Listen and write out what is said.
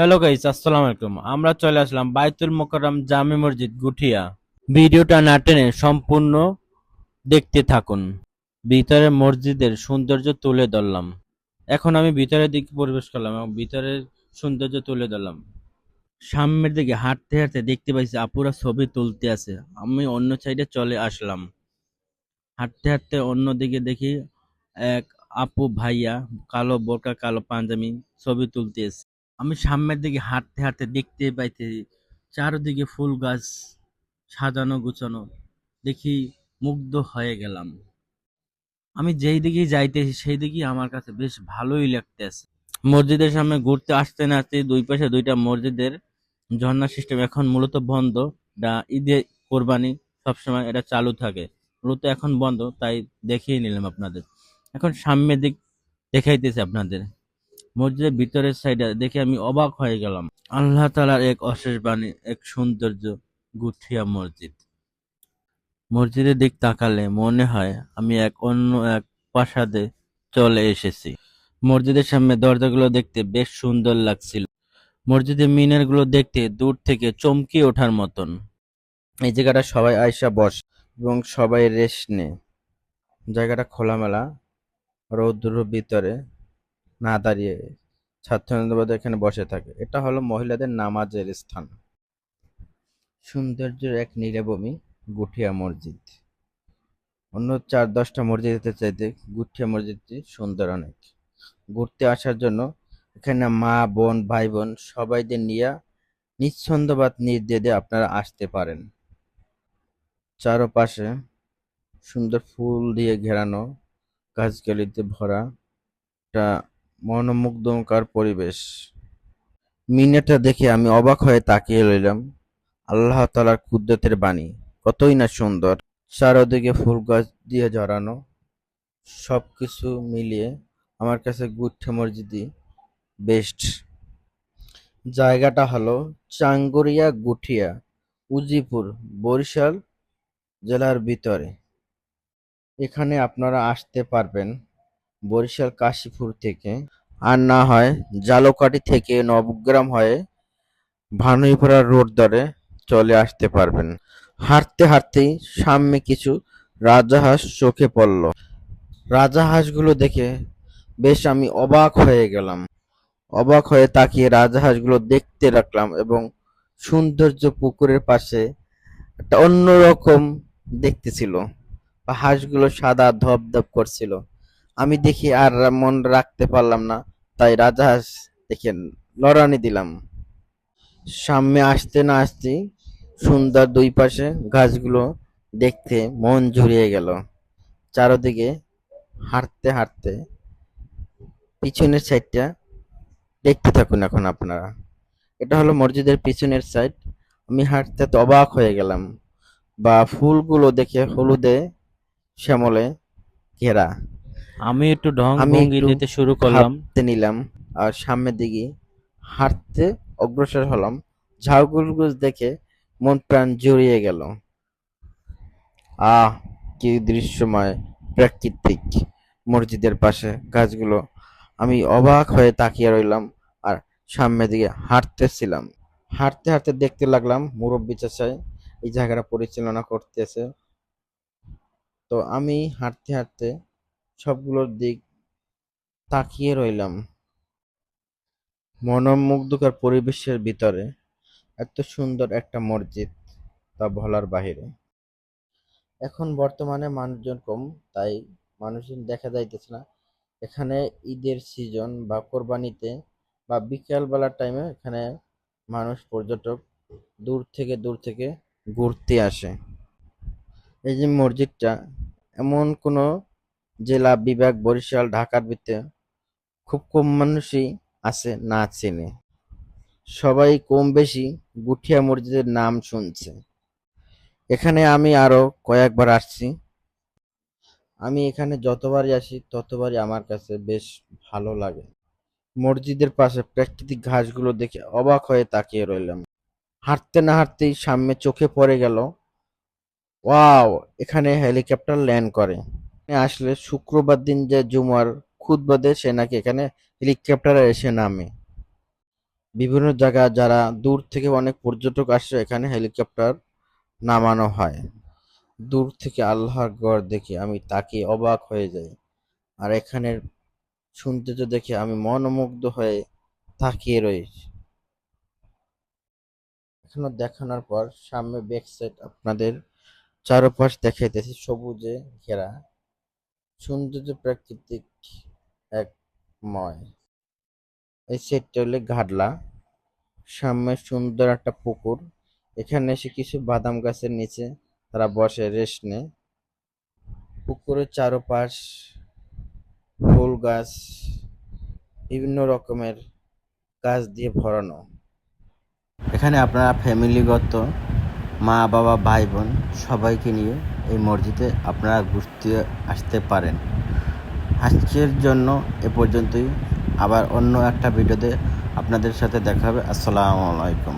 Hello guys, আসসালামু আলাইকুম। আমরা চলে আসলাম বাইতুল মোকাররম জামে মসজিদ গুঠিয়া। ভিডিওটা না টেনে সম্পূর্ণ দেখতে থাকুন। ভিতরে মসজিদের সৌন্দর্য তুলে ধরলাম। এখন আমি ভিতরের দিকে প্রবেশ করলাম এবং ভিতরের সৌন্দর্য তুলে ধরলাম। সামনের দিকে হাঁটতে হাঁটতে দেখতে পাইছি আপুরা ছবি তুলতে আছে। আমি অন্য সাইডে চলে আসলাম। হাঁটতে হাঁটতে অন্যদিকে দেখি এক আপু ভাইয়া কালো বোরকা কালো পাঞ্জাবি ছবি তুলতেছে। আমি সামনের দিকে হাঁটতে হাঁটতে দেখতে পাইতেছি চারদিকে ফুল গাছ সাজানো গুছানো দেখি মুগ্ধ হয়ে গেলাম। আমি যেই দিকে যাইতেছি সেই দিকে আমার কাছে বেশ ভালোই লাগতেছে। মসজিদের সামনে ঘুরতে আসতে না আসতে দুই পাশে দুইটা মসজিদের ঝর্ণা সিস্টেম এখন মূলত বন্ধ। ঈদে কোরবানি সবসময় এটা চালু থাকে, মূলত এখন বন্ধ, তাই দেখিয়ে নিলাম আপনাদের। এখন সামনের দিক দেখাইতেছি আপনাদের। মসজিদের ভিতরের সাইডে দেখে আমি অবাক হয়ে গেলাম। আল্লাহ তাআলার এক অশেষ বাণী, এক সৌন্দর্য গুঠিয়া মসজিদ। মসজিদের দিক তাকালে মনে হয় আমি অন্য এক প্রাসাদে চলে এসেছি। মসজিদের সামনে দরজাগুলো দেখতে বেশ সুন্দর লাগছিল। মসজিদের মিনারগুলো দেখতে দূর থেকে চমকে ওঠার মতন। এই জায়গাটা সবাই আয়সা বসে এবং সবাই রেস্ট নেয়। জায়গাটা খোলামেলা, রৌদ্র ভিতরে না দাঁড়িয়ে ছাত্রছাত্রীরা এখানে বসে থাকে। এটা হলো মহিলাদের নামাজের স্থান। সৌন্দর্যের এক নীলাভূমি গুঠিয়া মসজিদ। অন্য ৪-১০টা মসজিদের চাইতে গুঠিয়া মসজিদটি সুন্দর অনেক। ঘুরতে আসার জন্য এখানে মা বোন ভাই বোন সবাইদের নিয়ে নিঃসন্দেহাত নির্দ্বিধায় আপনারা আসতে পারেন। চারপাশে সুন্দর ফুল দিয়ে ঘেরানো, গাছগালিতে ভরা একটা মনোমুগ্ধকর পরিবেশ। মিনারটা দেখে আমি অবাক হয়ে তাকিয়ে রইলাম। আল্লাহ তাআলার কুদরতের বাণী, কতই না সুন্দর। চারদিকে ফুল গাছ দিয়ে জড়ানো। সবকিছু মিলিয়ে আমার কাছে গুঠিয়া মসজিদই বেস্ট। জায়গাটা হলো চাঙ্গুরিয়া গুঠিয়া, উজিপুর, বরিশাল জেলার ভিতরে। এখানে আপনারা আসতে পারবেন বরিশাল কাশীপুর থেকে, আর না হয় জালকাঠি থেকে নবগ্রাম হয়ে ভানুইপাড়া রোড ধরে চলে আসতে পারবেন। হাঁটতে হাঁটতেই সামনে কিছু রাজাহাঁস চোখে পড়ল। রাজাহাঁসগুলো দেখে বেশ আমি অবাক হয়ে গেলাম। অবাক হয়ে তাকিয়ে রাজাহাঁসগুলো দেখতে রাখলাম এবং সৌন্দর্য পুকুরের পাশে একটা অন্যরকম দেখতে ছিল। হাঁসগুলো সাদা ধপধপ করছিল। আমি দেখি আর মন রাখতে পারলাম না, তাই রাজাহাঁস দেখে লড়ানি দিলাম। সামনে আসতে না আসতেই সুন্দর দুই পাশে গাছগুলো দেখতে মন জুড়িয়ে গেল। চারদিকে হাঁটতে হাঁটতে পিছনের সাইডটা দেখতে থাকুন এখন আপনারা। এটা হলো মসজিদের পিছনের সাইড। আমি হাঁটতে তো অবাক হয়ে গেলাম। ফুলগুলো দেখে হলুদে শ্যামলে ঘেরা। আমি একটু ঢং আমি ভঙ্গি একটু দিতে শুরু করলাম। ভাবতে নিলাম আর সামনের দিকে হাঁটতে অগ্রসর হলাম। ঝাউগুলো দেখে মন প্রাণ জুড়িয়ে গেল। আহ, কি দৃশ্যময় প্রাকৃতিক। মসজিদের পাশে গাছগুলো। আমি অবাক হয়ে তাকিয়ে রইলাম আর সামনের দিকে হাঁটতেছিলাম। হাঁটতে হাঁটতে দেখতে লাগলাম মুরব্বি চাচাই এই জায়গাটা পরিচালনা করতেছে। তো আমি হাঁটতে হাঁটতে সবগুলোর দিক তাকিয়ে রইলাম। মনোমুগ্ধকর পরিবেশের ভিতরে এত সুন্দর একটা মসজিদ, তা বলার বাহিরে। এখন বর্তমানে মানুষজন কম, তাই মানুষজন দেখা যাইতেছে না। এখানে ঈদের সিজন বা কোরবানিতে বা বিকেল বেলার টাইমে এখানে মানুষ পর্যটক দূর থেকে ঘুরতে আসে। এই যে মসজিদটা, এমন কোনো জেলা বিভাগ বরিশাল ঢাকার ভিতরে খুব কম মানুষই আছে না চেনে। সবাই কম বেশি গুঠিয়া মসজিদের নাম শুনছে। এখানে আমি আরো কয়েকবার আসছি। আমি এখানে যতবারই আসি ততবারই আমার কাছে বেশ ভালো লাগে। মসজিদের পাশে প্রাকৃতিক ঘাসগুলো দেখে অবাক হয়ে তাকিয়ে রইলাম। হাঁটতে না হাঁটতেই সামনে চোখে পড়ে গেল, ওয়াও, এখানে হেলিকপ্টার ল্যান্ড করে। আসলে শুক্রবার দিন যে জুমার খুতবা দেয় সে নাকি এখানে হেলিকপ্টারে এসে নামে। বিভিন্ন জায়গা যারা দূর থেকে অনেক পর্যটক আসে এখানে হেলিকপ্টার নামানো হয়। দূর থেকে আল্লাহর গড় দেখে আমি তাকিয়ে অবাক হয়ে যাই। আর এখানের সৌন্দর্য দেখে আমি মনোমুগ্ধ হয়ে তাকিয়ে রই। এখনো দেখানোর পর সামনে ব্যাক সাইড আপনাদের চারপাশ দেখাইতেছি সবুজে ঘেরা সৌন্দর্য প্রাকৃতিক একময়। এই সাইডটা হলে ঘাটলা, সামনে সুন্দর একটা পুকুর। এখানে এসে কিছু বাদাম গাছের নিচে তারা বসে রেস্ট নেয়। পুকুরের চারপাশ ফুল গাছ, বিভিন্ন রকমের গাছ দিয়ে ভরানো। এখানে আপনারা ফ্যামিলিগত মা বাবা ভাই বোন সবাইকে নিয়ে এই মসজিদে আপনারা ঘুরতে আসতে পারেন। আজকের জন্য এ পর্যন্তই। আবার অন্য একটা ভিডিওতে আপনাদের সাথে দেখা হবে। আসসালামু আলাইকুম।